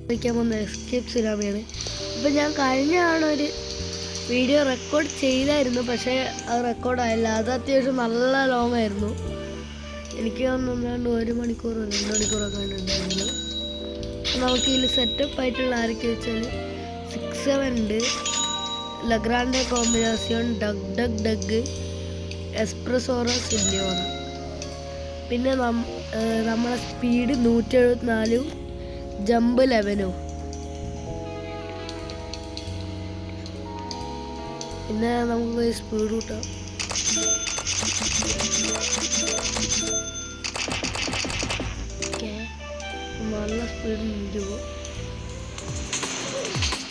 കളിക്കാൻ പോകുന്ന എസ്കേപ്പ് സുനാമിയാണ്. അപ്പോൾ ഞാൻ കഴിഞ്ഞാണ് ഒരു വീഡിയോ റെക്കോർഡ് ചെയ്തായിരുന്നു, പക്ഷേ അത് റെക്കോർഡായില്ല. അത് അത്യാവശ്യം നല്ല ലോങ് ആയിരുന്നു. എനിക്ക് തോന്നുന്നുണ്ട് 1 മണിക്കൂറോ 2 മണിക്കൂറൊക്കെ ഉണ്ടായിരുന്നു. നമുക്ക് ഇതിൽ സെറ്റപ്പ് ആയിട്ടുള്ള ആരൊക്കെ വെച്ചാൽ 6-7 ഉണ്ട്, ലഗ്രാൻഡെ കോമ്പിനേഷൻ, ഡഗ്, എസ്പ്രസോറസ്, ഇല്ലിയോണ. പിന്നെ നമ്മളെ സ്പീഡ് 174, ജമ്പ് 11. പിന്നെ നമുക്ക് സ്പീഡ് കൂട്ടാം. നല്ല സ്പീഡ് നിൽക്കുമോ,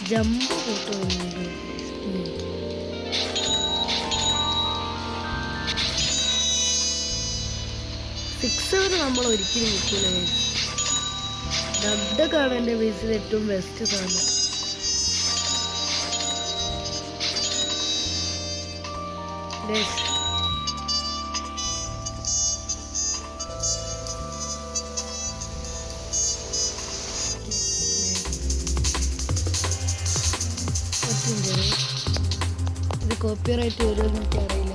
ജമ്പ് കൂട്ടുമോ. 6-7 നമ്മൾ ഒരിക്കലും കിട്ടില്ല. ഡഗ്ഗാണ് എൻ്റെ ബേസിൽ ഏറ്റവും ബെസ്റ്റ് സാധനം. ഇത് കോപ്പിറൈറ്റ് വരുമെന്ന് എനിക്കറിയില്ല.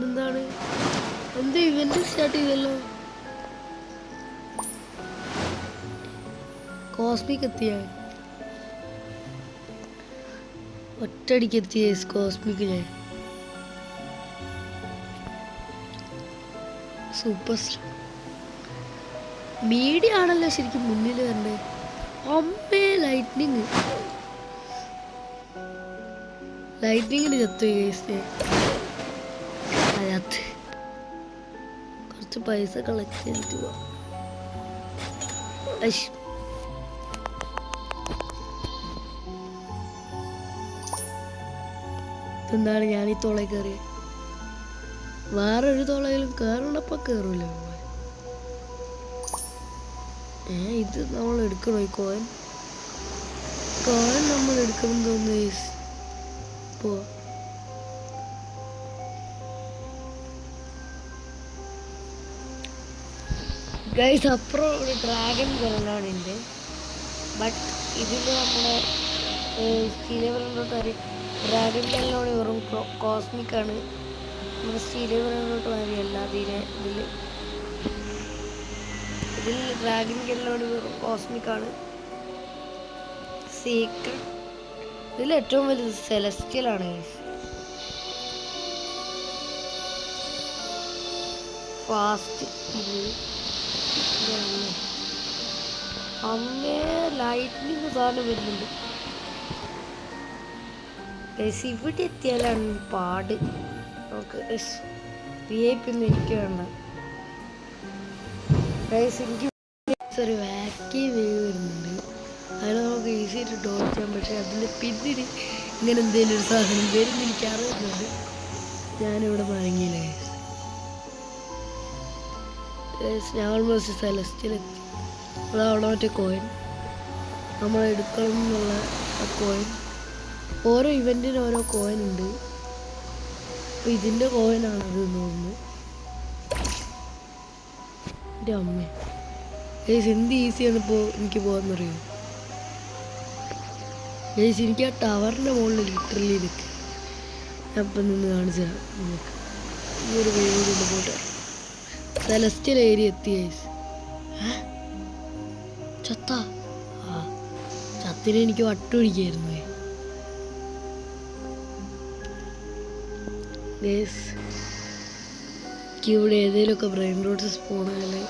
എന്താണ് എന്ത് ഇവന്റ് സ്റ്റാർട്ട് ചെയ്തല്ലോ. കോസ്മിക് എത്തിയ ഒറ്റടിക്ക് എത്തിയ കോസ്മിക്. ഞാൻ സൂപ്പർ സ്റ്റാർ മീഡിയ ആണല്ലോ ശരിക്കും മുന്നിൽ വരണ്ടേ. അമ്മേ ലൈറ്റ്നിങ്ങിന് ചത്തു. അതിനകത്ത് കുറച്ച് പൈസ കളക്ട് ചെയ്തിട്ട് പോവാം. എന്താണ് ഞാൻ ഈ തോളയിൽ കയറി, വേറൊരു തോളയിലും കയറണപ്പോ കയറൂല. ഇത് നമ്മൾ എടുക്കണോ? ഈ കോയിൻ നമ്മൾ എടുക്കണം തോന്നുന്നു. പോ ഗൈസ്, അപ്പുറം ഒരു ഡ്രാഗൺ കൊറോണുണ്ട്. ബട്ട് ഇതിൽ നമ്മുടെ സ്റ്റീലേവറിലോട്ട് വരെ ഡ്രാഗൺ കല്ലോട് വെറും കോസ്മിക്കാണ്. നമ്മുടെ സ്റ്റീലേവറിലോട്ട് വരികയല്ല. ഇതിൽ ഡ്രാഗൺ കല്ലോട് വെറും കോസ്മിക്കാണ്. സീക്രട്ട് ഇതിൽ ഏറ്റവും വലുത് സെലസ്റ്റിയലാണ്. ഫാസ്റ്റ് അങ്ങേ ലൈറ്റിനിങ് സാധനം വരുന്നുണ്ട്. ഇവിടെ എത്തിയാലാണ് പാട്. നമുക്ക് VIP ഒന്നും എനിക്ക് വേണ്ട. എനിക്ക് ഒരു വാക്കി വേവ് വരുന്നുണ്ട്. അതിന് നമുക്ക് ഈസി ആയിട്ട് ഡോർ ചെയ്യാം. പക്ഷെ അതിൻ്റെ പിന്നിൽ ഇങ്ങനെ എന്തെങ്കിലും ഒരു സാധനം വരുന്ന എനിക്ക് അറിയുന്നുണ്ട്. ഞാനിവിടെ മയങ്ങിയില്ലേ. ഞാൻ ഓൾമോസ്റ്റ് സെലസ്റ്റിലെത്തി. അതവിടെ മറ്റേ കോയിൻ നമ്മൾ എടുക്കണം എന്നുള്ള ആ കോയിൻ. ഓരോ ഇവൻറ്റിന് ഓരോ കോയിൻ ഉണ്ട്. അപ്പോൾ ഇതിൻ്റെ കോയിനാണത് തോന്നുന്നു. എൻ്റെ അമ്മ എന്ത് ഈസിയാണ് ഇപ്പോൾ എനിക്ക് പോകാമെന്നറിയോ. എനിക്ക് ആ ടവറിൻ്റെ മുകളിൽ ലിറ്ററലി നിൽക്കുക. ഞാൻ ഇപ്പം നിന്ന് കാണിച്ചു തരാം നിങ്ങൾക്ക്. ഈ ഒരു വേവ് പോട്ടെ. സെലസ്റ്റിയൽ ഏരിയ എത്തി. ചത്തിന് എനിക്ക് വട്ടൊഴിക്കായിരുന്നു. ഇവിടെ ഏതെങ്കിലുമൊക്കെ ബ്രെയിൻ റോഡ്സ് സ്പോണായാലേ.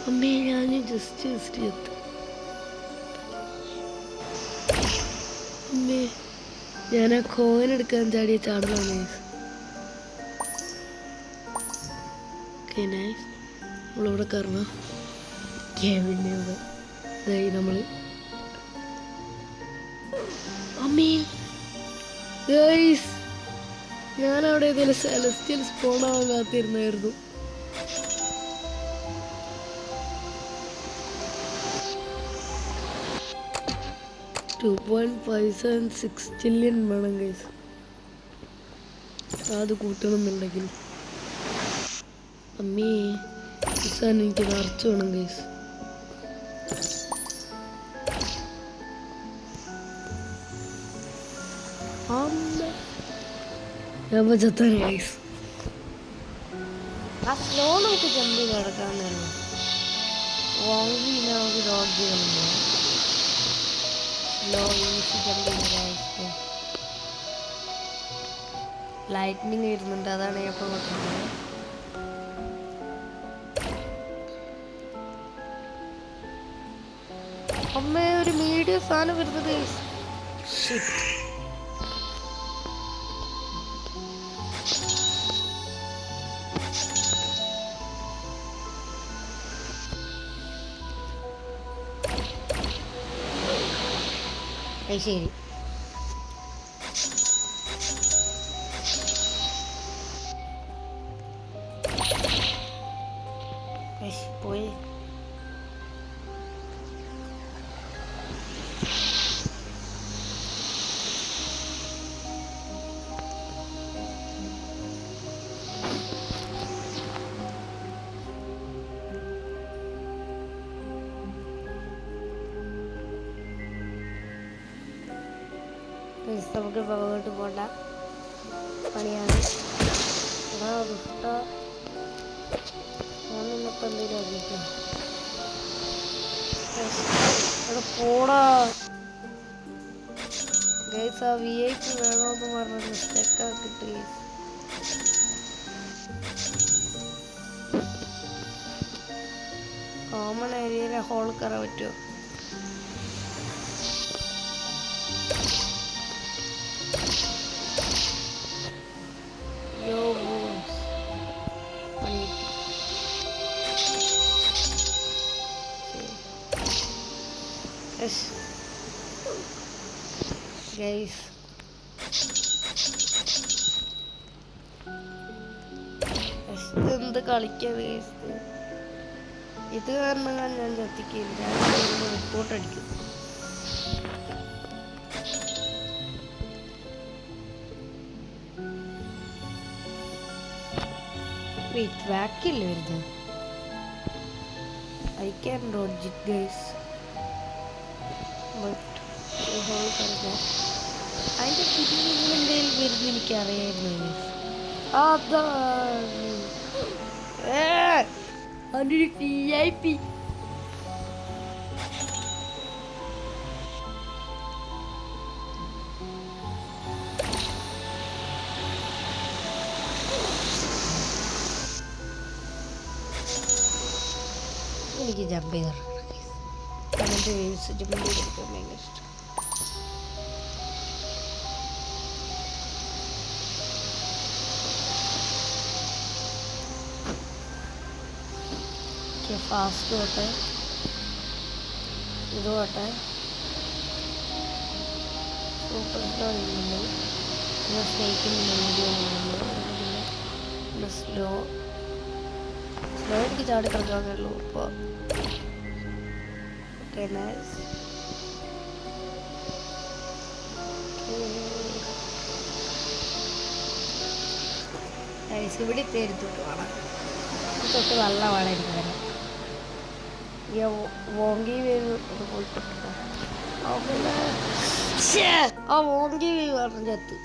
അമ്മേ ഞാൻ ജസ്റ്റ് ചത്തു. അമ്മേ ഞാൻ ആ കോയിൻ എടുക്കാൻ ചാടിയ ചാടലാണ്. നമ്മളിവിടെ കയറണം. പിന്നെ ഇവിടെ നമ്മൾ അമ്മേ ഗൈസ്, ഞാനവിടെ ഏതെങ്കിലും സെലസ്റ്റിയൽ സ്പോണാവാൻ കാത്തിരുന്നായിരുന്നു. 2.576 trillion വേണം ഗൈസ്. അത് കൂട്ടണമെന്നുണ്ടെങ്കിൽ അമ്മേ ഈ സാധനം എനിക്ക് നിറച്ച് വേണം ഗൈസ്. ഞാൻ ചത്താണ് ഗൈസ്. ആ സ്ലോ നമുക്ക് ജമ്പ് ചെയ്ത് കിടക്കാമെന്നായിരുന്നു. വോങ്കി നമുക്ക് ഡോട്ട് ചെയ്യണമെന്നോ സ്ലോ ഈസി ജമ്പ് ചെയ്ത ലൈറ്റ്നിങ് വരുന്നുണ്ട്. അതാണ് ഞാൻ ഇപ്പോൾ നോക്കുന്നത്. അമ്മ ഒരു മീഡിയം സാധനം വരുന്നത് ഗൈസ്. ഷിറ്റ്. ശരി പോയി. നമുക്ക് പുറകോട്ട് പോണ്ട പണിയാണ്. ഞാൻ നിന്നപ്പോൾ എന്തെങ്കിലും അറിയിക്കും. അവിടെ പോടാ ഗൈസ്. ആ VIP വേണമെന്ന് പറഞ്ഞ സ്റ്റക്കാക്കിട്ട് ഗൈസ്. കോമൺ ഏരിയയിലെ ഹോൾ കയറാൻ പറ്റുമോ? ഗൈസ് എന്ത് കളിക്കാ ഗൈസ്. ഇത് കാരണം ഞാൻ ചത്തിക്കില്ല. ഞാൻ റിപ്പോർട്ട് അടിക്കും. ബാക്കില്ലേ വരുന്നത്. I can dodge it guys, but അതിൻ്റെ പിന്നിൽ എന്തെങ്കിലും വരുന്ന എനിക്കറിയായിരുന്നു. അതാണ് അതിൻ്റെ VIP. എനിക്ക് ജമ്പ് ചെയ്ത് അങ്ങനത്തെ വേവ്സ് ജമ്പ് ചെയ്തെടുക്കാൻ ഭയങ്കര ഇഷ്ടം. ഫാസ്റ്റ് പോട്ടെ, ഇത് പോട്ടെ, സൂപ്പർ സ്ലോ ഇടുന്നുണ്ട്, പിന്നെ സ്നേക്കിൻ്റെ മീഡിയം ഇടുന്നുണ്ട്, പിന്നെ സ്ലോ എനിക്ക് ചാടി കിടക്കാവുന്നുള്ളൂ ഇപ്പോൾ. Okay nice. ഇവിടെ തേരുത്തോട്ട് വേണം, തൊട്ട് നല്ല വേണമായിരിക്കും. ഈ വോങ്കി വേവ് ഒന്ന് പോയിക്കൊണ്ടിരിക്കാം. ആ വോങ്കി വേവ് പറഞ്ഞ ചത്ത്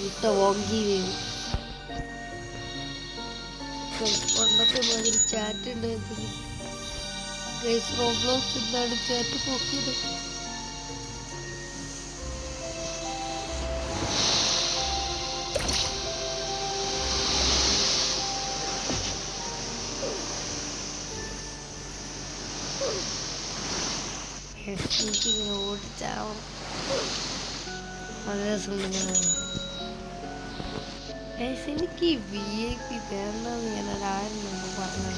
ഇട്ട വോങ്കി വേവ്. പണ്ടത്തെ മാതിരി ചാറ്റ് ഉണ്ടായിരുന്നു. റോബ്ലോക്സ് എന്താണ് ചാറ്റ് പോക്കിയത്. എനിക്കിങ്ങനെ ഓടിച്ചാവണം, വളരെ രസമുണ്ടെങ്കിൽ. എനിക്ക് VIP വേണ്ടെന്ന് ഞാൻ ഒരായിരം മുമ്പ് പറഞ്ഞു.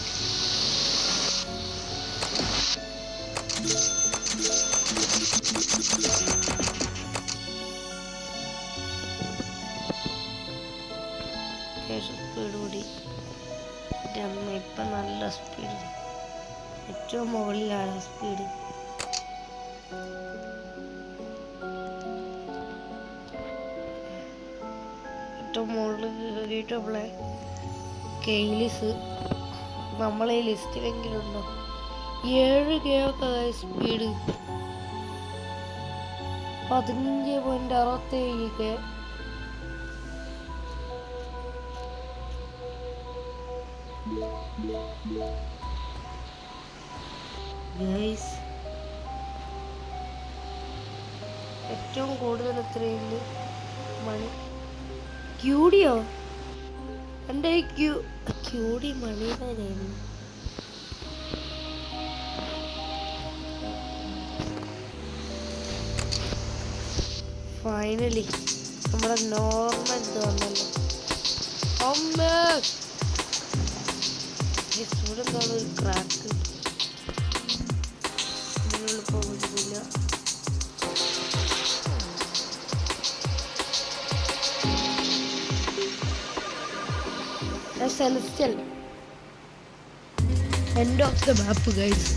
സ്പീഡ് കൂടി ഇപ്പം നല്ല സ്പീഡ്, ഏറ്റവും മുകളിലാണ് സ്പീഡ്. ഏറ്റവും മുകളിൽ കയറിയിട്ട് നമ്മളെ കെയിലിസ് നമ്മളെ ലിസ്റ്റിലെങ്കിലും ഉണ്ടോ 7K ഒക്കെ സ്പീഡ് 15.67K. ഗൈസ് ഏറ്റവും കൂടുതൽ എത്രയുണ്ട് മണി ക്യൂഡിയോ എൻ്റെ ക്യൂഡി മണിയിലായിരുന്നു. ഫൈനലി നമ്മുടെ നോർമൽ ഇത് വന്നല്ലോ. ഇവിടെ എന്താണ് ഒരു ക്രാക്ക് പോകുന്നില്ല. Celestial end of the map guys.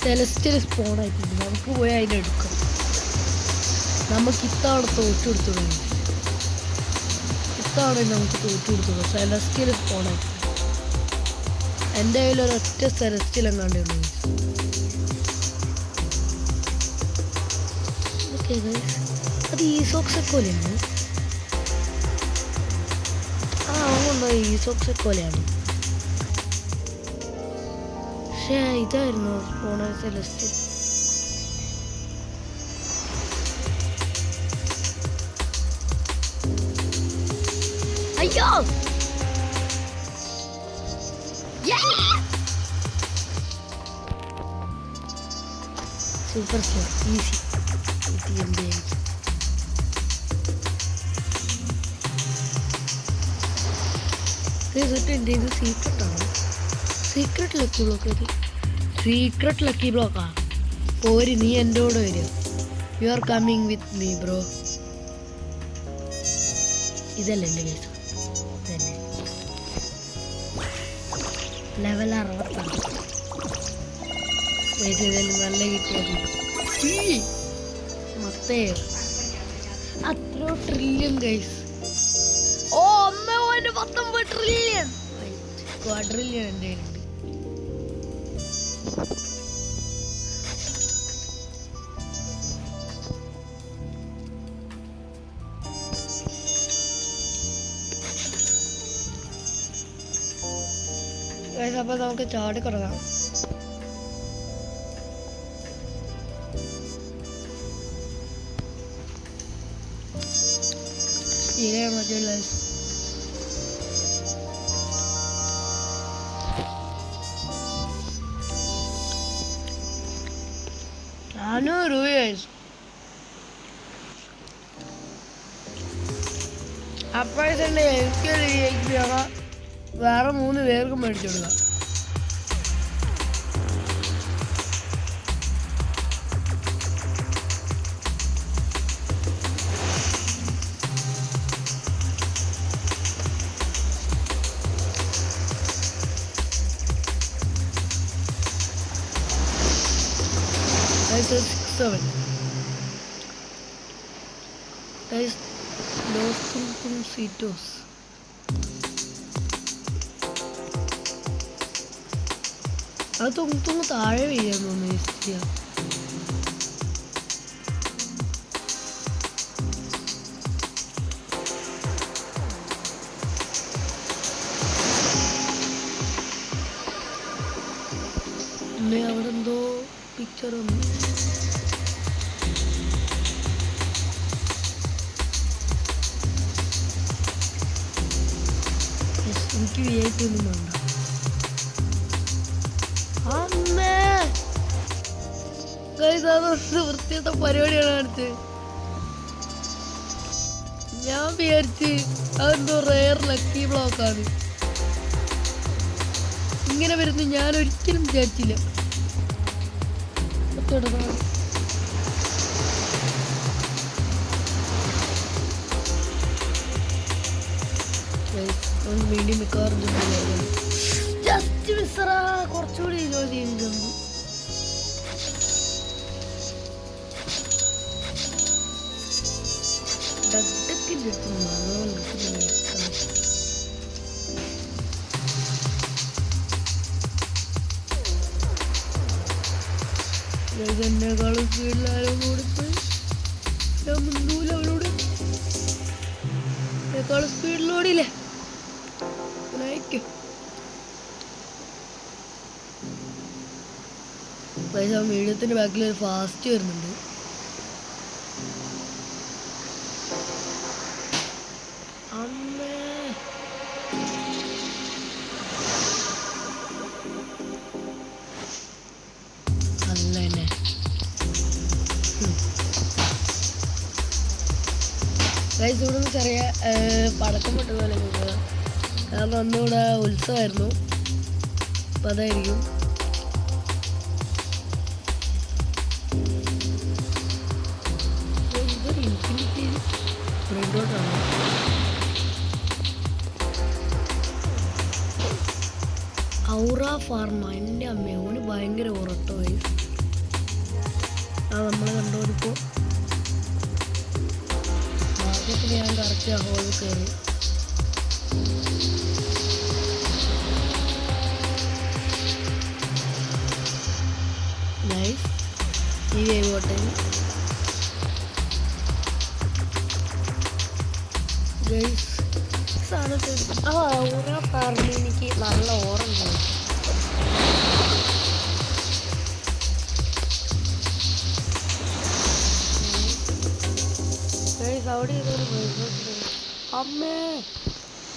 Celestial spawn ആയിട്ടുണ്ട്. നമുക്ക് പോയി അതിനെടുക്കാം. നമുക്ക് ഇത്തവണ തോറ്റു കൊടുത്തുള്ളൂ. ഇത്തവണ നമുക്ക് തോറ്റു കൊടുത്തുള്ളൂ. സെലസ്റ്റൽ സ്പോൺ ആയിട്ടുണ്ട്. എൻ്റെ കയ്യിൽ ഒരൊറ്റ സെലസ്റ്റൽ എങ്ങാണ്ടേ ഉള്ളൂ. ഓക്കെ ഗൈസ്, അത് ഈസോക്സെക്കോലെയാണ്. അതുകൊണ്ടോ ഈസോക്സെക്കോലെയാണ്. പക്ഷേ ഇതായിരുന്നു സ്പോണർ സെലസ്റ്റൽ. അയ്യോ സൂപ്പർ സ്ലോ ഈസി. എൻ്റെ ഇത് സീക്രട്ടാണ്. സീക്രട്ട് ലക്കി ബ്ലോക്ക് അത് സീക്രട്ട് ലക്കി ബ്ലോക്കാ. പോര് നീ എൻ്റെ കൂടെ വരിക. You are coming with me bro. ഇതല്ല എൻ്റെ കേസ്. ഇതന്നെ ലെവൽ 60 ഏതായാലും നല്ല കിട്ടിയത് മൊത്തേ അത്ര ട്രില്യൺ ഗൈസ്. ഓ 1.19 ട്രില്യൺ ക്വാഡ്രില്യൺ എൻ്റെ കയ്യിലുണ്ട്. അപ്പോൾ നമുക്ക് ചാടി കിടക്കാം. അപ്പോഴത്തെ എനിക്ക് വേറെ 3 പേർക്കും മേടിച്ചു കൊടുക്കാം. Guys, Los Tuntuncitos. അത് തുമ്പ് താഴെ വീഴാൻ തോന്നുന്നു. അവിടെ എന്തോ പിക്ചർ വന്നു. എനിക്ക് VIP ഒന്നും വേണ്ട. അതൊന്ന് വൃത്തിയുടെ പരിപാടിയാണ് കാണിച്ചത്. ഞാൻ വിചാരിച്ച് അതെന്തോ റെയർ ലക്കി ബ്ലോക്കാണ്. ഇങ്ങനെ വരുന്നു ഞാൻ ഒരിക്കലും വിചാരിച്ചില്ല. വീണ്ടും മിക്കവാറും ജസ്റ്റ് മിസ്സറാ. കുറച്ചുകൂടി ഇരുപത് ഡക്കിൻ്റെ അടുത്ത് എന്നെക്കാളും സ്പീഡിലാരും കൊടുത്ത് ഞാൻ മുന്നൂല അവളോട് എന്നെക്കാളും സ്പീഡിലോടിയില്ലേ നയിക്കും. പക്ഷേ ആ മീഡിയത്തിൻ്റെ ബാക്കിൽ ഒരു ഫാസ്റ്റ് വരുന്നുണ്ട്. അമ്മേ അല്ല തന്നെ ഗൈസ് ഇവിടെ നിന്ന് ചെറിയ പടക്കം പൊട്ടുന്ന പോലെ നോക്കുക. കാരണം അന്നിവിടെ ഉത്സവമായിരുന്നു. അപ്പം അതായിരിക്കും. ഇതൊരു ഇൻഫിനിറ്റി പ്രിൻ്റൗട്ടാണ്. ഔറ ഫാർമ എൻ്റെ അമ്മ ഓന് ഭയങ്കര ഉറട്ടോ ഗൈസ്. ആ നമ്മൾ കണ്ടോടിപ്പോൾ ആദ്യത്തിൽ ഞാൻ കറക്റ്റ് ആ ഹോളിൽ കയറി. നൈസ് ഈ ഗെയിം പോട്ടെ ഗൈസ്. സാധനത്തിൽ ആ ഔറ ഫാർമ എനിക്ക് നല്ല ഓർമ്മ. അവിടെ ഇതൊരു അമ്മേ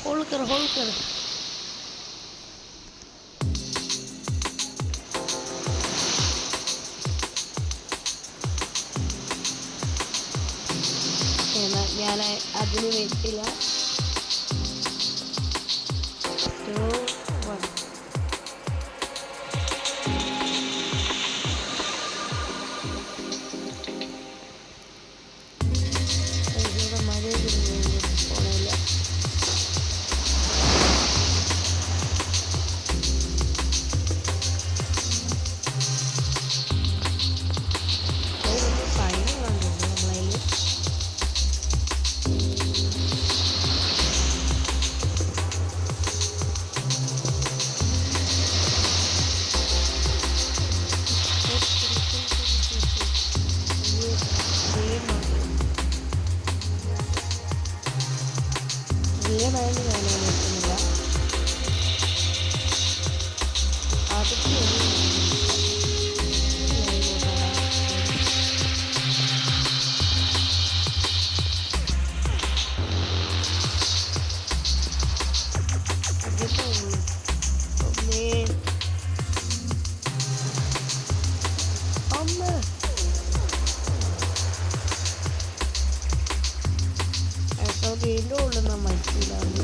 ഹോൾക്കർ ഞാൻ അതിന് വെച്ചില്ല. 2, 1 റിയലായിട്ട് ഞാൻ നോക്കുന്നില്ല. ഇതിൻ്റെ ഉള്ളിൽ ഞാൻ മനസ്സിലാവുന്നു.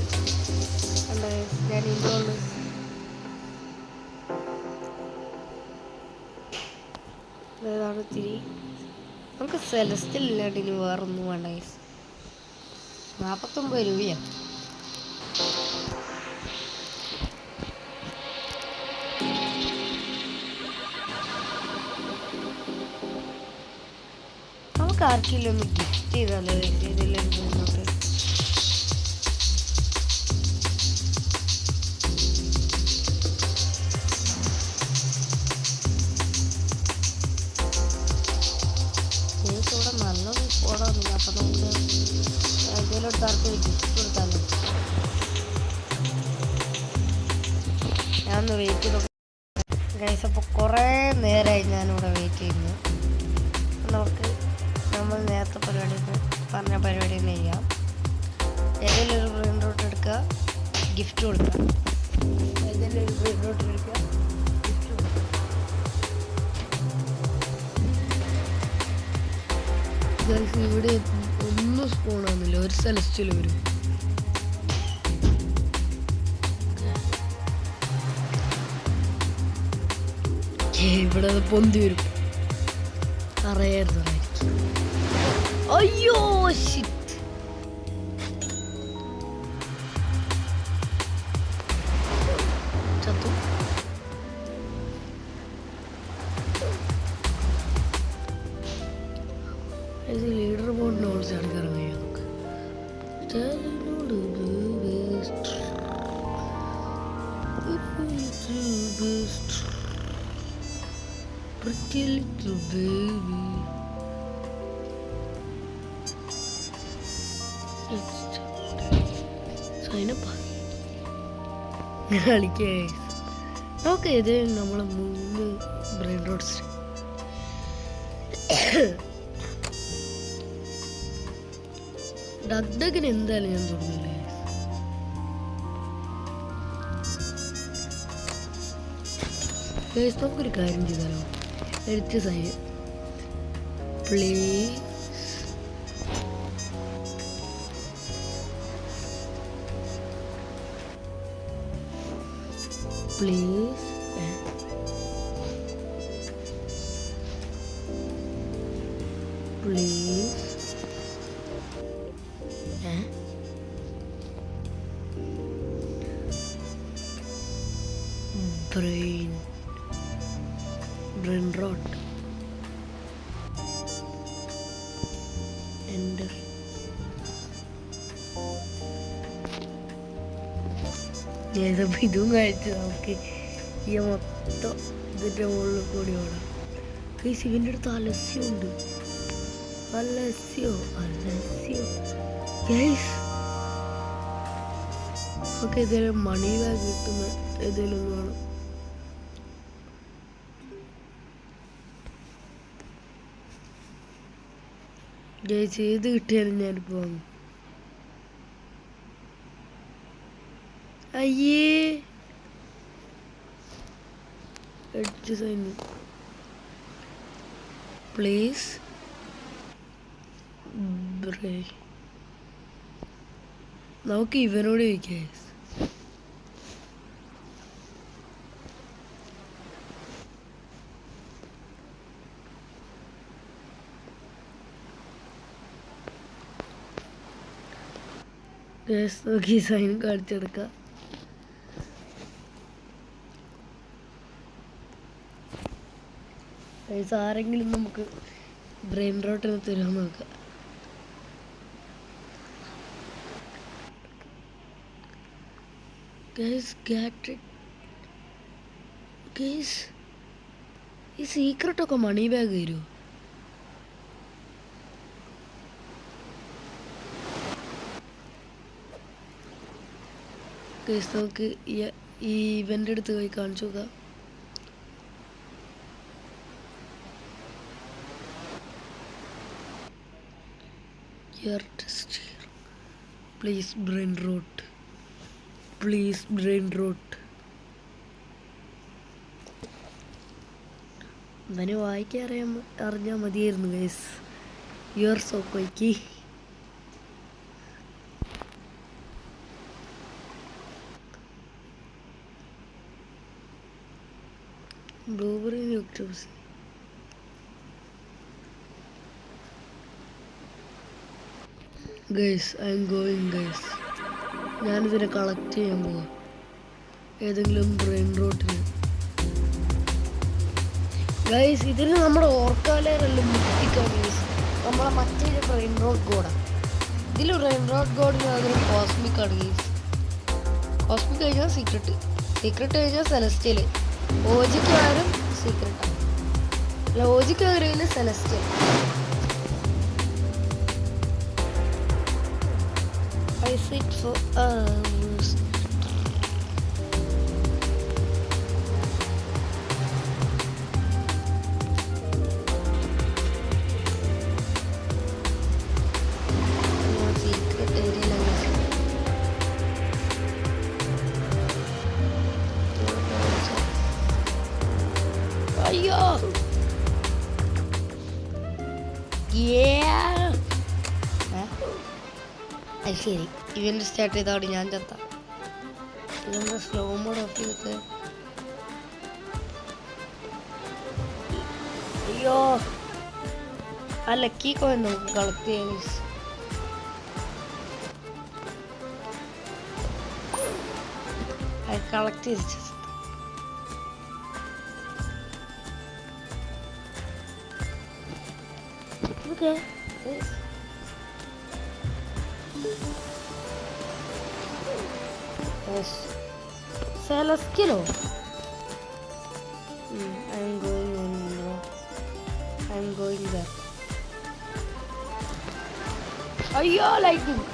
അല്ല ഞാൻ ഇതിൻ്റെ ഉള്ളിൽ ഏതാണ് തിരി. നമുക്ക് സെലസ്റ്റിൽ ഇല്ലാണ്ട് ഇനി വേറൊന്നും വേണ്ട. 49 രൂപയാണ്. നമുക്ക് ആർക്കെങ്കിലും ഒന്ന് ഗിഫ്റ്റ് ചെയ്താലോ ഇതിലേക്ക് മുന്നോട്ട്. ഇവിടെ നല്ലൊരു ഫോണൊന്നുമില്ല. അപ്പം നമുക്ക് ഏതെങ്കിലും ഒരു ആർക്ക് ഗിഫ്റ്റ് കൊടുത്താലോ. ഞാനൊന്ന് വെയിറ്റ് ചെയ്ത് ഗൈസ്. അപ്പോൾ കുറേ നേരമായി ഞാനിവിടെ വെയിറ്റ് ചെയ്യുന്നു. നമുക്ക് നമ്മൾ നേരത്തെ പരിപാടി പറഞ്ഞ പരിപാടി തന്നെ ചെയ്യാം. ഏതെങ്കിലും ഒരു പ്രിൻ്റ് ഔട്ട് എടുക്കുക, ഗിഫ്റ്റ് കൊടുക്കുക. ഏതെങ്കിലും ഒരു പ്രിൻ്റ് ഔട്ട് എടുക്കുക, ഗിഫ്റ്റ് കൊടുക്കുക. ഗൈസ് ഇവിടെ ഒന്നും സ്പൂണാകുന്നില്ല. ഒരു സെലസ്റ്റിൽ വരും. ഇവിടെ പൊന്തി വരും. അറിയായിരുന്നു. അയ്യോ ഷിറ്റ്. ചത്തു. ഇത് ലീഡർ ബോർഡിനെ വിളിച്ച് എടുക്കാൻ വയ്യ നമുക്ക്. Pretty little baby. Sign up. Okay, ഇത് നമ്മളെ 3 ബ്രെയിൻ റോഡ്സ്. ഡഗ്ഡഗിന് എന്തായാലും ഞാൻ തുടങ്ങില്ലേ. നമുക്കൊരു കാര്യം ചെയ്താലോ, എടുത്ത് sign please. Please. Please. Brain rot. Enter. ഇതും കഴിച്ച് നമുക്ക് ഈ മൊത്തം ഇതിൻ്റെ മുകളിൽ കൂടി ഓടാം. ഇവൻ്റെ അടുത്ത് അലസ്യമുണ്ട്. അലസ്യോ ഓക്കെ, ഏതെങ്കിലും മണി ബാഗ് കിട്ടുന്ന ഏതെങ്കിലും വേണം. ഗൈസ്, ഏത് കിട്ടിയാലും ഞാനിപ്പോൾ വാങ്ങും. അയ്യേ, എഡ്ജ് സൈൻ പ്ലീസ്. നമുക്ക് ഇവനോട് ചോദിക്കാം. നോക്കി സൈൻ കാണിച്ചെടുക്കാം. ആരെങ്കിലും നമുക്ക് ബ്രെയിൻ റോട്ടിന് തരുമെന്ന് നോക്കാം. ഈ സീക്രട്ടൊക്കെ മണി ബാഗ് തരുമോ? നമുക്ക് ഈ ഇവൻ്റെ അടുത്ത് പോയി കാണിച്ചു നോക്കാം. Please brain rot. Please brain rot. ഇവന് വായിക്കാൻ അറിഞ്ഞാൽ മതിയായിരുന്നു ഗൈസ്. യു ആർ സോ ക്വൈക്കി. ബ്ലൂബെറി ന്യൂക്ടോസ്. Guys, I'm going guys. ഞാനിതിനെ കളക്ട് ചെയ്യാൻ പോവാം ഏതെങ്കിലും ബ്രെയിൻ റോട്ടിന്. ഗൈസ്, ഇതിന് നമ്മുടെ ഓർക്കാലെല്ലാം മുട്ടിക്കാം ഗൈസ്. നമ്മളെ മറ്റൊരു ബ്രെയിൻ റോഡ് ഗോഡാണ്. ഇതിൽ ബ്രെയിൻ റോഡ് ഗോഡിന് അതൊരു കോസ്മിക് ആണ് ഗൈസ്. കോസ്മിക് കഴിഞ്ഞാൽ സീക്രട്ട്, സീക്രട്ട് കഴിഞ്ഞാൽ സെലസ്റ്റിയൽ. ഓജിക്ക് ആരും സീക്രട്ടാണ്. ലോജിക്ക് ആരും celestial. I sit for hours. Secret area. Ayyo. Yeah. അത് ശരി, ഇവന്റ് സ്റ്റാർട്ട് ചെയ്തോടെ ഞാൻ ചത്ത. ഇതെന്താ സ്ലോ മോഡ് ഓഫ് ചെയ്തിട്ട്? അയ്യോ, ആ ലക്കി കോയിൻ നമുക്ക് കളക്ട് ചെയ്യാൻ. അത് കളക്ട് ചെയ്ത് okay. Celestial. I'm going on. I am going there. അയ്യോ ലൈറ്റിംഗ്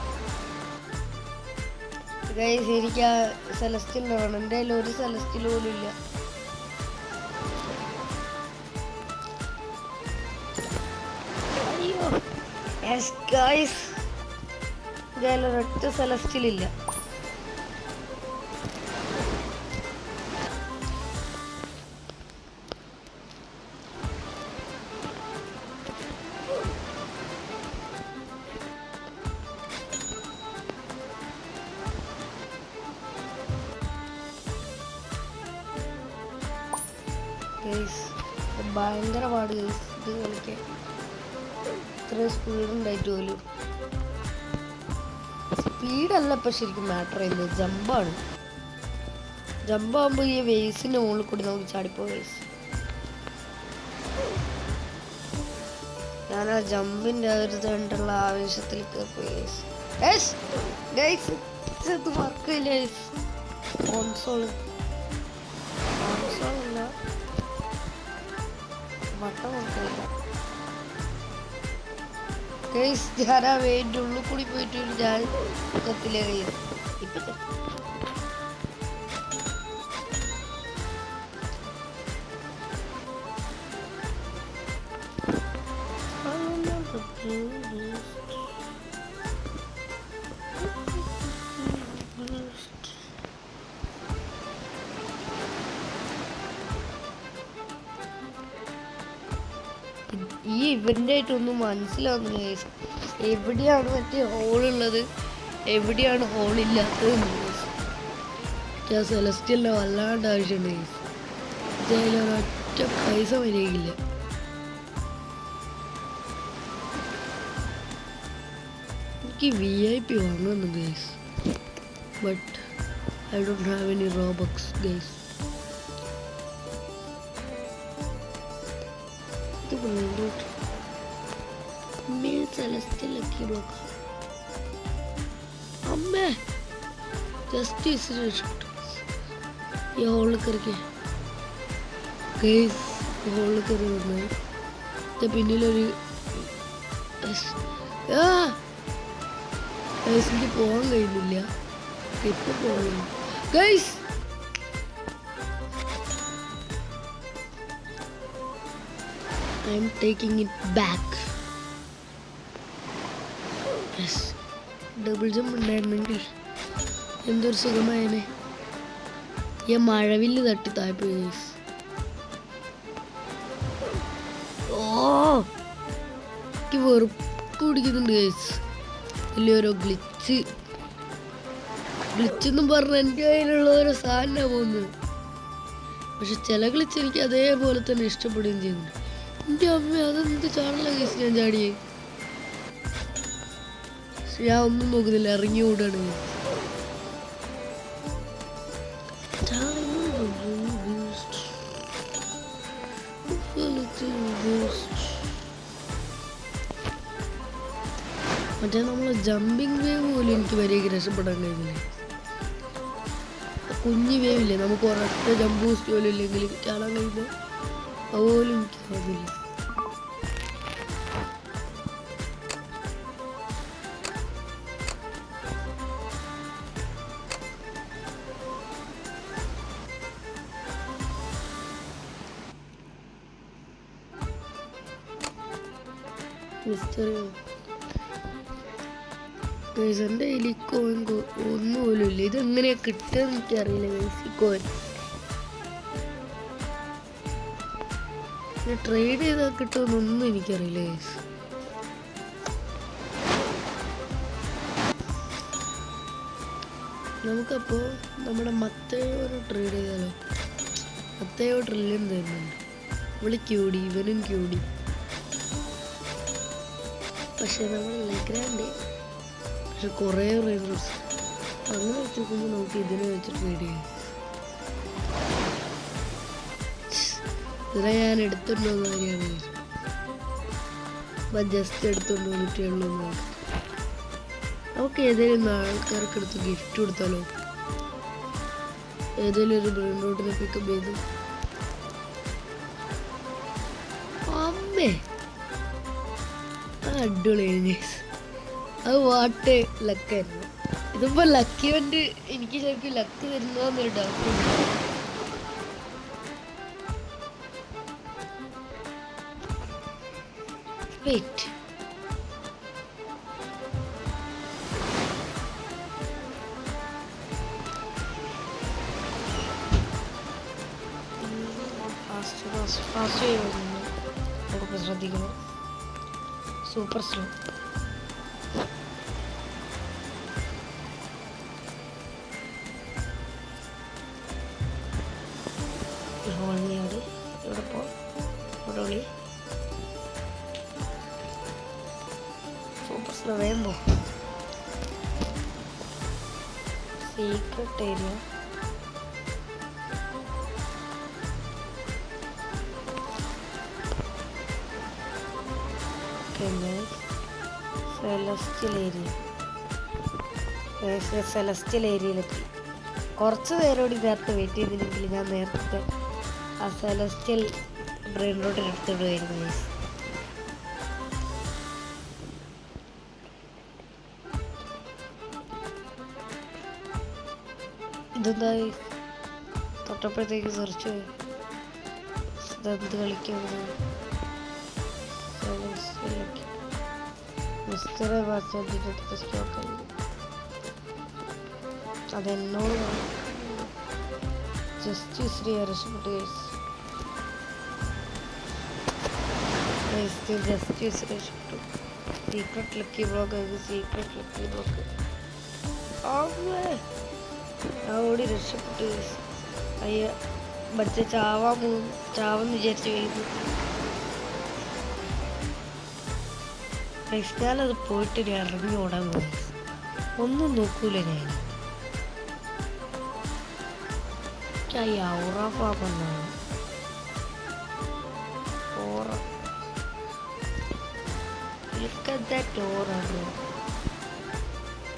ഗൈസ്, എനിക്ക് ആ സെലസ്റ്റിൽ വേണം. എൻ്റെ കയ്യിൽ ഒരു സെലസ്റ്റിൽ പോലും ഇല്ല. അയ്യോ യെസ് ഗൈസ്, എൻ്റെ കയ്യിൽ ഒരൊറ്റ സെലസ്റ്റിലില്ല. ഭയങ്കര പാട് ഗൈസ് ഇത് കളിക്കാൻ. ഇത്ര സ്പീഡ് ഉണ്ടായിട്ട് പോലും. സ്പീഡല്ല ഇപ്പം ശരിക്കും മാറ്റർ ചെയ്യുന്നത്, ജമ്പാണ്. ജമ്പാകുമ്പോൾ ഈ വേസിൻ്റെ മുകളിൽ കൂടി നമുക്ക് ചാടിപ്പോ ഗൈസ്. ഞാൻ ആ ജമ്പിൻ്റെ ഒരു കണ്ടുള്ള ആവേശത്തിൽ ഇത് വർക്കില്ല ഗൈസ്. കോൺസോളല്ല വട്ടം കൊടുക്കില്ല ഗൈസ്. ഞാൻ ആ വേൻ്റെ ഉള്ളിൽ കൂടി പോയിട്ട് ഞാൻ കത്തില്ല ഗൈസ്. ഇപ്പം ഈ ഇവൻ്റെ ആയിട്ടൊന്നും മനസ്സിലാവുന്നില്ല ഗൈസ്. എവിടെയാണ് മറ്റേ ഹോളുള്ളത്, എവിടെയാണ് ഹോളില്ലാത്തത്. സെലസ്റ്റിയലിൻ്റെ വല്ലാണ്ട് ആവശ്യമുണ്ട് ഗൈസ്. ഒരൊറ്റ പൈസ മര്യാദയില്ല. എനിക്ക് VIP വാങ്ങുന്നു guys, but I don't have any Robux guys. സെലസ്റ്റിലൊക്കെ നോക്കാം. അമ്മേ ജസ്റ്റ് ഈ ഹോളിൽ കയറിക്കേ ഗൈസ്. ഹോളിൽ കയറി വന്നത് പിന്നിലൊരു എനിക്ക് പോകാൻ കഴിയുന്നില്ല. ഇപ്പം പോകാൻ guys. I am taking it back. Yes. Double jump ഉണ്ടായിരുന്നെങ്കിൽ എന്തൊരു സുഖമായനെ. ഈ മഴവില്ല് തട്ടി താഴ്പോയി ഗൈസ്. ഓ എനിക്ക് വെറുപ്പ് പിടിക്കുന്നുണ്ട് ഗൈസ്. വലിയോരോ ഗ്ലിച്ചെന്നും പറഞ്ഞ എൻ്റെ കയ്യിലുള്ള ഓരോ സാധനമാണ് പോകുന്നത്. പക്ഷെ ചില ഗ്ലിച്ച് എനിക്ക് അതേപോലെ തന്നെ ഇഷ്ടപ്പെടുകയും ചെയ്യുന്നുണ്ട്. എൻ്റെ അമ്മ അതെന്ത് ചാടല ഗൈസ് ഞാൻ ചാടിയേ. ഞാൻ ഒന്നും നോക്കുന്നില്ല, ഇറങ്ങി ഓടാണ്. മറ്റേ നമ്മളെ ജമ്പിങ് വേവ് പോലും എനിക്ക് വരെയൊക്കെ രക്ഷപ്പെടാൻ കഴിയുന്നില്ല. കുഞ്ഞു വേവില്ലേ, നമുക്ക് ഒരൊറ്റ ജമ്പ് ബൂസ്റ്റ് പോലും ഇല്ലെങ്കിൽ ചാടാൻ കഴിയുമ്പോൾ അതുപോലും എനിക്ക് ആവില്ല. എൻ്റെ കയ്യിൽ ഈ കോയിൻ ഒന്നുപോലും ഇല്ല. ഇതെങ്ങനെയാ കിട്ടുകയെന്ന് എനിക്കറിയില്ല ഗൈസ്. ഈ കോയിൻ ട്രേഡ് ചെയ്താൽ കിട്ടുമെന്നൊന്നും എനിക്കറിയില്ല ഗൈസ്. നമുക്കപ്പോൾ നമ്മുടെ മത്തയോനെ ട്രേഡ് ചെയ്താലോ. മത്തയോ ട്രില്യൺ തരുന്നുണ്ട്. ഇവള് ക്യൂടി, ഇവനും ക്യൂടി. പക്ഷെ നമ്മൾ ലെഗ്രാൻഡ് പക്ഷെ കുറേ റൈഡേഴ്സ് അങ്ങനെ വെച്ച് നോക്കുമ്പോൾ നമുക്ക് ഇതിനെ വെച്ച് ട്രേഡ് ചെയ്യാം. ഇതിനെ ഞാൻ എടുത്തുണ്ടോന്ന് കാര്യമാണ്. അപ്പം ജസ്റ്റ് എടുത്തുകൊണ്ട് വന്നിട്ടേ ഉള്ളൂ. നമുക്ക് ഏതെങ്കിലും ആൾക്കാർക്ക് എടുത്ത് ഗിഫ്റ്റ് കൊടുത്താലോ. ഏതെങ്കിലും ഒരു ബ്രെയിൻ റോട്ടിനെ പിക്കപ്പ് ചെയ്തു. അമ്മ അമ്മേ അടിപൊളിയായിരുന്നു. അത് വാട്ട് ലക്കായിരുന്നു. ഇതിപ്പോ ലക്കി കൊണ്ട് എനിക്ക് ശരിക്കും ലക്ക് തരുന്നോന്നൊരു ഡൗട്ട്. വെയിറ്റ്, ഫാസ്റ്റ് ചെയ്യുന്നു. നമുക്ക് ശ്രദ്ധിക്കണം. Super slow. ഹോളിയോട് ഇവിടെ പോ, ഇവിടെ വിളി. സൂപ്പർ സ്ലോ വേമ്പോ. Secret area. സെലസ്റ്റിയൽ ഏരിയയിലെത്തി. കുറച്ച് നേരോടി നേരത്തെ വെയിറ്റ് ചെയ്തില്ലെങ്കിൽ ഞാൻ നേരത്തെ ആ സെലസ്റ്റിയൽ ബ്രെയിൻ റോഡ് എടുത്തിടുമായിരുന്നു. ഇതെന്തായി തൊട്ടപ്പോഴത്തേക്ക് സെർച്ച് ഇതെന്ത് കളിക്കുന്നത്? മിസ്റ്ററെ വാട്സാപ്പിൻ്റെ സ്റ്റോക്ക് അതെന്നോട് ജസ്റ്റിസ് രക്ഷപ്പെട്ടു. ജസ്റ്റിസ് രക്ഷപ്പെട്ടു. Secret lucky block. Secret lucky block ഓടി രക്ഷപ്പെട്ടു. അയ്യ പഠിച്ച ചാവെന്ന് വിചാരിച്ചു കഴിഞ്ഞു. ഞാനത് പോയിട്ട് ഇറങ്ങി ഓടാൻ പോയി. ഒന്നും നോക്കൂല ഞാൻ.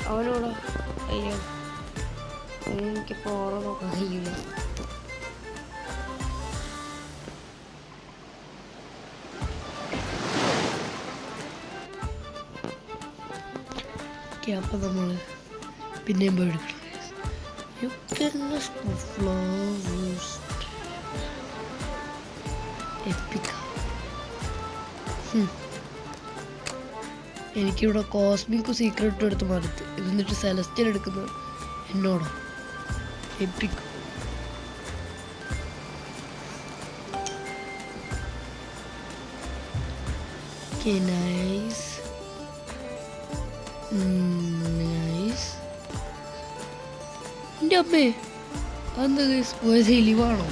അവനോടോ അയ്യോ എനിക്കിപ്പോ ഓറ നോക്കാൻ കഴിയില്ല. അപ്പൊ നമ്മള് പിന്നെയും പോയി എടുക്കണം. എനിക്കിവിടെ കോസ്മിക് സീക്രട്ട് എടുത്ത് മടുത്ത്. എന്നിട്ട് സെലസ്റ്റിയൽ എടുക്കുന്നത് എന്നോടോ? എപ്പിക്. Nice nice. എൻ്റെ അമ്മേ അതെന്താ പോയത്? ലീവാണോ?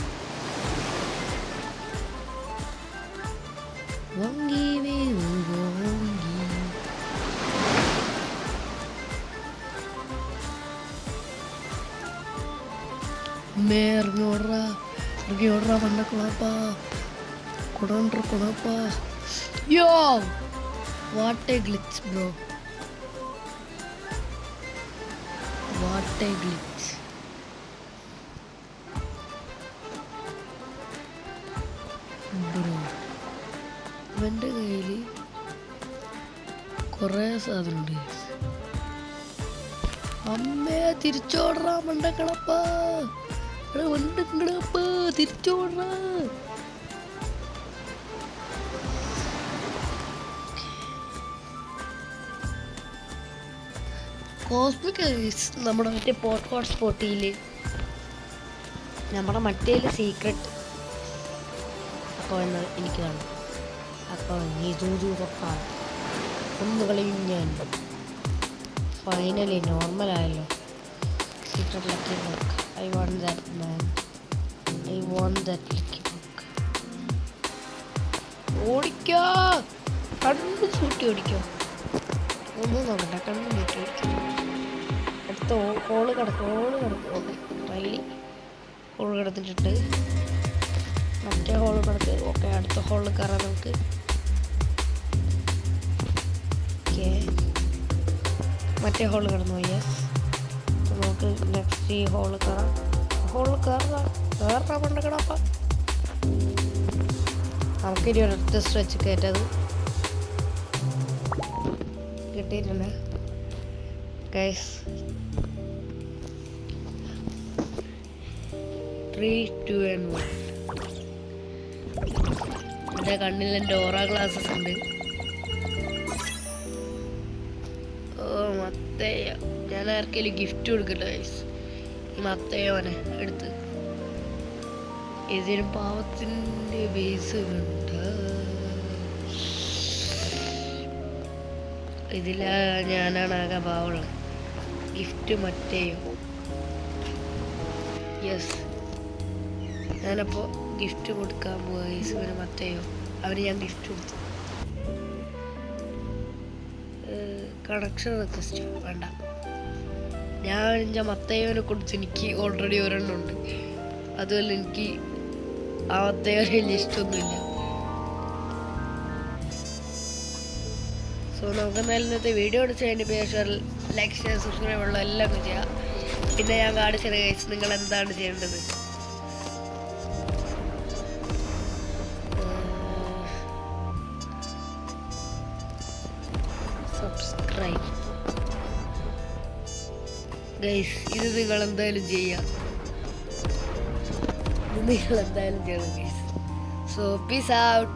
ഇറങ്ങിയോടാ വന്ന കുളപ്പാ കൊടോണ്ടർ കുളപ്പാ. യോ what A glitch bro, what A glitch. Bro ഇവൻ്റെ കയ്യിൽ കുറേ സാധനമുണ്ട്. അമ്മേ തിരിച്ചോടറാ മണ്ടക്കളപ്പാ, മണ്ടക്കളപ്പാ തിരിച്ചോടറാ. കോസ്മിക് നമ്മുടെ മറ്റേ പോഡ്കാസ്റ്റ് സ്പോട്ടിൽ നമ്മുടെ മറ്റേൽ സീക്രട്ട് അപ്പോൾ എന്ന് എനിക്ക് കാണും. അപ്പോൾ ഇതുറപ്പാണ് ഒന്നുകളെയും ഞാൻ ഫൈനലി നോർമലായല്ലോ. Secret lucky book. I want that man, I want that lucky book. ഓടിക്കോ, കണ്ണു ചൂട്ടി ഓടിക്കോ. ഒന്നും നോക്കണ്ട, കണ്ണു ചൂട്ടി ഓടിക്കോ. അടുത്ത ഹോള് കിടക്കും. ഓക്കെ ട്രൈലി ഹോള് കിടത്തിട്ടിട്ട് മറ്റേ ഹോള് കിടക്ക്. ഓക്കെ അടുത്ത ഹോളിൽ കയറാം നമുക്ക്. ഓക്കെ മറ്റേ ഹോള് കിടന്നു. യെസ് നമുക്ക് നെക്സ്റ്റ് ഈ ഹോള് കയറാം. ഹോള് കയറാം പണ്ട് കിടപ്പ. നമുക്കിനി ഒരൊറ്റ സ്ട്രെച്ച് കയറ്റത് കിട്ടിയിട്ടുണ്ട് ഗൈസ്. 3, 2 and 1. എൻ്റെ കണ്ണിൽ എൻ്റെ ഓറ ഗ്ലാസ്സസ് ഉണ്ട്. ഓ മത്തയ്യ, ഞാൻ ആർക്കെങ്കിലും ഗിഫ്റ്റ് കൊടുക്കട്ടെ ഗൈസ്. ഈ മത്തയോനെ എടുത്ത് ഇതിന് പാവത്തിൻ്റെ ബേസ് ഉണ്ട്. ഇതില ഞാനാണ് ആകെ പാവുള്ളത്. ഗിഫ്റ്റ് മറ്റേയോ? യെസ്, ഞാനപ്പോൾ ഗിഫ്റ്റ് കൊടുക്കാൻ പോവാ ഗൈസ്. ഇവന് മറ്റേയോ അവന് ഞാൻ ഗിഫ്റ്റ് കൊടുത്തു. കണക്ഷൻ റിക്വസ്റ്റ് വേണ്ട. ഞാൻ മത്തയോനെ കൊടുത്തു. എനിക്ക് ഓൾറെഡി ഒരെണ്ണം ഉണ്ട്. അതുപോലെ എനിക്ക് ആ മത്തയോനെ വലിയ ഇഷ്ടമൊന്നുമില്ല. സോ നമുക്ക് എന്തായാലും ഇന്നത്തെ വീഡിയോ അടിച്ചതിൻ്റെ പേര് ലൈക്ക്, ഷെയർ, സബ്സ്ക്രൈബ് ഉള്ള എല്ലാം ചെയ്യാം. പിന്നെ ഞാൻ കാണിച്ചത് ഗൈസ് നിങ്ങൾ എന്താണ് ചെയ്യേണ്ടത്. സബ്സ്ക്രൈബ് ഗൈസ്, ഇത് നിങ്ങൾ എന്തായാലും ചെയ്യാം. ഇത് നിങ്ങൾ എന്തായാലും ചെയ്യണം ഗൈസ്. So peace out.